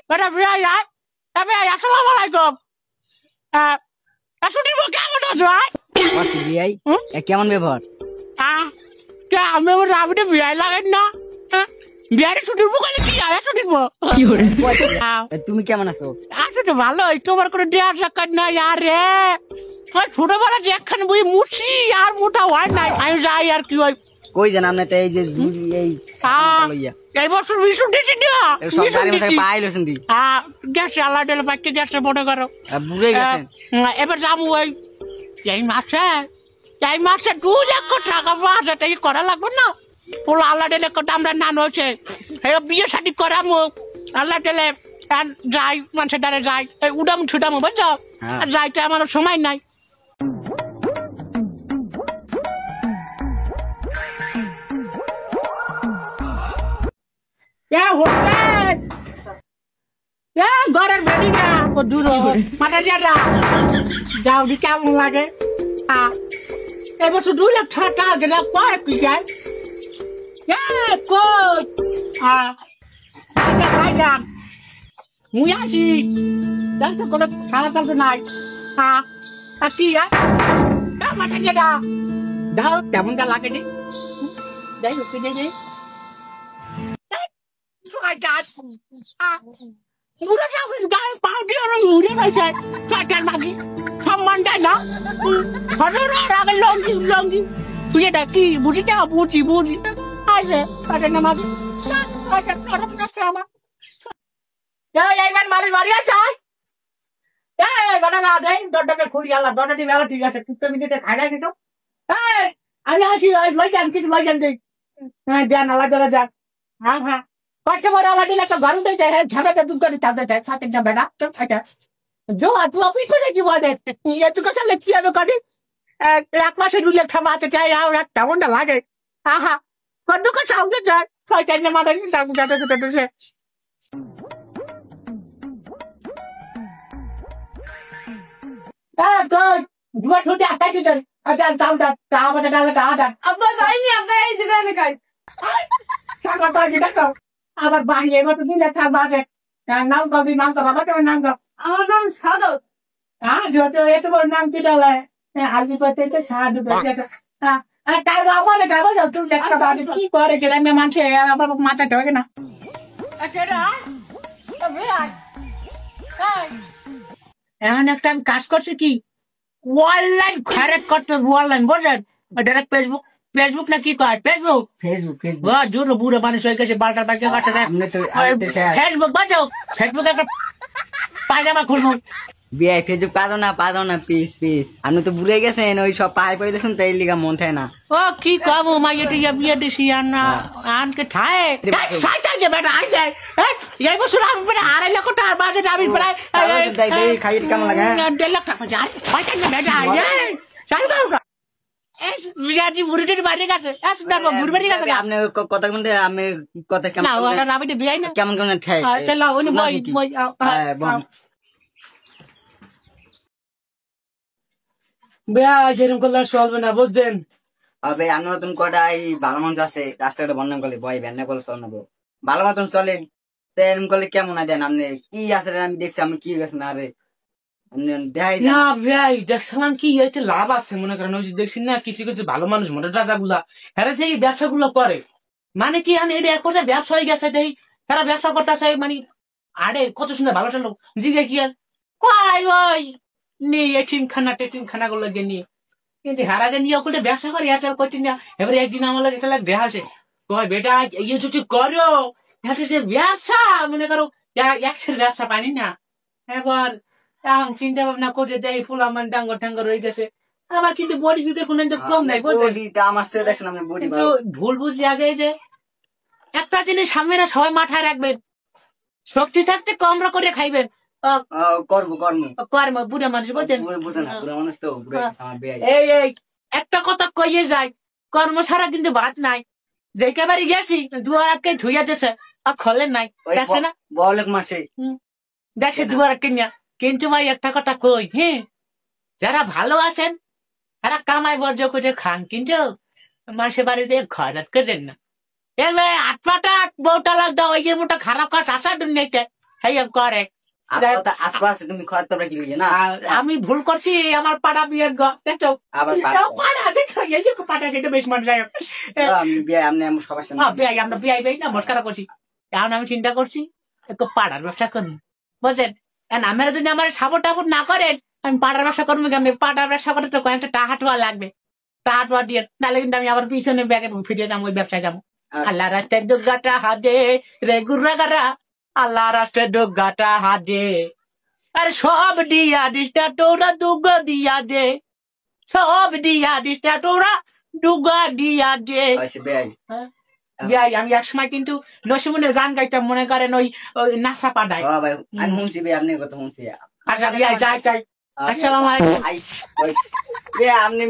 বেটা বিয়াই আয় তবে আসসালামু আলাইকুম ছুটির পর কেমন আছো আয় বিয়াই কেমন ব্যবহার আমি আমি তো বিয়াই লাগেন না বিয়ারে ছুটির পর কি আয় ছুটির পর তুমি কেমন আছো? আছো তো ভালো তোমার কোনো দেয়ার সাক্ষাৎ নাই আরে ছোটবেলা যে একখানে বই মুছি আর মোটা হয় নাই আমি যাই আর কি হয় কই জান আপনি এই যে এই এই বছর মিশন দিছি না সব গাড়ি মধ্যে পাইলছেন দি গেছে আল্লাহ দিলে পাইতে গেছে মনে করো বুড়ে গেছেন এবার যাবো ওই এই মাসে 2 লক্ষ টাকা মাসে তাই করা লাগবে না বলো আল্লাহ দিলে কত আমরা নান হয়েছে বিয়ে শাদী করামো আল্লাহ দিলে যাই মানুষের দ্বারা যাই উড়াম ছুটামো বুঝছো যাইতে আমার সময় নাই ঘরের বেড়ি না দূর মাথা যারা যাও দি কেমন লাগে এবার শুধু 2 লাখ টাকা গেলে কয় কি যায় মুই আছি দেখতে কোনো সারা চলতে নাই কি মাথা যারা দাও কেমনটা লাগে নি যাই হোক যাই বুড়ো সাহেবের গায়ে পাও দিয়ে উড়ে গেছে ছয়টার মাগি সম্মান দেয় না আগে লঙ্গি তুই এটা কি বুঝিটা বুঝি আছে ছয়টার না মাগি আমার এইবার মানুষ বাড়ি আছে না দেয় দরটাকে খুঁড়ি আল্লাহ দরটাটি বেলা ঠিক আছে 2 মিনিটে খাই কিন্তু আমি আসি লই যান কিছু লই যান দিই হ্যাঁ যান আল্লাহ যারা যান হ্যাঁ कस्टमर वाला दिला तो घर में जाए झगड़ा तो तुम कर चाहते थे खाते जा बेटा तो अच्छा जो तू ऑफिस में की बात है ये तू कैसे लगती है कड़ी एक मास से रुले थमाते चाहे यार एक टाउन ना लागे हां कद्दू का साउंड जा फाइट करने मारे नहीं टाउन जाते से तो दुआ छोटे आता है किधर अच्छा साउंड ता बता डाल का आता अब्बा भाई नहीं अब्बा ये दिखा निकाल सारा तो किधर को আবার বাড়ি এবার তো 2 লাখ টাকা বাজে নাম কবি নাম তো বাবা তো নাম তো আমার নাম সাদত যত এত বড় নাম কি ডালে আলবি পাতে তো সাধু কইছে তাই আমার গাবো যাও 2 লাখ টাকা বাজে কি করে গ্রামে মানুষে আমার মাথা ঢোকে না আচ্ছা তবে এখন একটা আমি কাজ করছি কি অনলাইন খরচ করতে অনলাইন বুঝেন ডাইরেক্ট ফেসবুক না কি কয় ফেসবুক জোর বুড়ো মানুষ হয়ে গেছে বারোটার বাজে ফেসবুক বাঁচাও ফেসবুক একটা পায়জামা খুলবো বিয়াই ফেসবুক পারো না পিস আপনি তো ভুলে গেছেন ওই সব পায়ে পড়েছেন তাই লিগা মন থাকে না ও কি কাবো মাইয়ে তো বিয়ে দিছি আনকে ঠায় ছয়টা যে বেটা আই যায় এই বছর আমি প্রায় 2.5 লক্ষ টাকার বাজেট আমি প্রায় খাইয়ে কেমন লাগে 1.5 লাখ টাকা যায় ছয়টা যে বেটা আই চালু করো মিয়াজি বুড়িটির বাড়ি গেছে সুন্দর বুড়ি বাড়ি গেছে আপনি কথা বলতে আমি কথা কেমন না ওটা না বিটে বিয়াই না কেমন ঠাই চলো ওনি মই বিয়া যেরকম করলে চলবে না বুঝছেন আবে আমি নতুন কটা এই ভালো মানুষ আছে রাস্তাঘাটে বন্যা করলে ভয় ভ্যান করলে চল নেবো ভালো মতন চলে এরকম করলে কেমন আছে আপনি কি আছে আমি দেখছি আমি কি গেছে না রে না ভাই দেখছিলাম কি এতে লাভ আছে মনে করেন ওই দেখছি না কিছু কিছু ভালো মানুষ মনে রাজা গুলা এরা থেকে ব্যবসা গুলো করে মানে কি আমি এটা এক কথা ব্যবসা হয়ে গেছে দেই তারা ব্যবসা করতেছে মানে আরে কত সুন্দর ভালো লোক জিগে কি আর কয় ওই নি এটিমখানা টেটিমখানা গুলো গিয়ে নিয়ে কিন্তু হারা যে নিয়ে ওগুলো ব্যবসা করে এটা করতে না এবারে একদিন আমার লাগে এটা লাগে দেখা আছে কয় বেটা ইয়ে যদি করো এটা সে ব্যবসা মনে করো একশের ব্যবসা পানি না এবার এখন চিন্তা ভাবনা করে দেয় ফুলামান ডাঙ্গর টাঙ্গর রয়ে গেছে আমার কিন্তু বডি ফিগার কোনো কম নাই ভুল বুঝি আগে যে একটা জিনিস সামনে সবাই মাথায় রাখবেন শক্তি থাকতে কমরা করে খাইবেন কর্ম বুড়া মানুষ বলছেন এই একটা কথা কইয়ে যায় কর্ম ছাড়া কিন্তু ভাত নাই যে একেবারে গেছি দুয়ার আটকে ধুইয়া দিয়েছে আর খলেন নাই দেখছে না মাসে দেখছে দুয়ার আটকে নিয়া কিন্তু ভাই একটা কথা কই যারা ভালো আছেন তারা কামাই বর্জ্য করে খান কিন্তু মানুষের বাড়িতে খরচ করেন না এবার 8 পাটা বউটা লাগতো ওই যে মোটা খারাপ কাজ আসা দুনিয়াতে হেই করে আশপাশে তুমি খরচ তোমরা কি লিখে না আমি ভুল করছি আমার পাড়া বিয়ের দেখছো আবার পাড়া দেখছো এই যে পাড়া সেটা বেশ মনে যায় আমি বিয়ে আপনি সবার সামনে বিয়াই আমরা বিয়াই বেই না মস্কারা করছি এখন আমি চিন্তা করছি একটু পাড়ার ব্যবসা করবো বুঝলেন আপনারা যদি আমার সাপোর্ট টাপোর্ট না করেন আমি পাড়ার ব্যবসা করবো আমি পাড়ার ব্যবসা করে তো কয়েকটা টাকা টোয়া লাগবে টাকা টোয়া দিয়ে নাহলে কিন্তু আমি আবার পিছনে ব্যাগে ফিরে যাবো ওই ব্যবসায় যাবো আল্লাহ রাস্তায় দুর্গাটা হাতে রে গুর্রাগারা আল্লাহ রাস্তায় দুর্গাটা হাতে আর সব দিয়া দিসটা তোরা দুর্গা দিয়া দে সব দিয়া দিসটা তোরা দুর্গা দিয়া দে বিয়াই আমি এক সময় কিন্তু নসিমনের গান গাইতাম মনে করেন ওই নাচা পাডায় আমি শুনছি ভাই আপনার কথা শুনছি আচ্ছা বিয়াই যাই আসসালামু আলাইকুম আপনি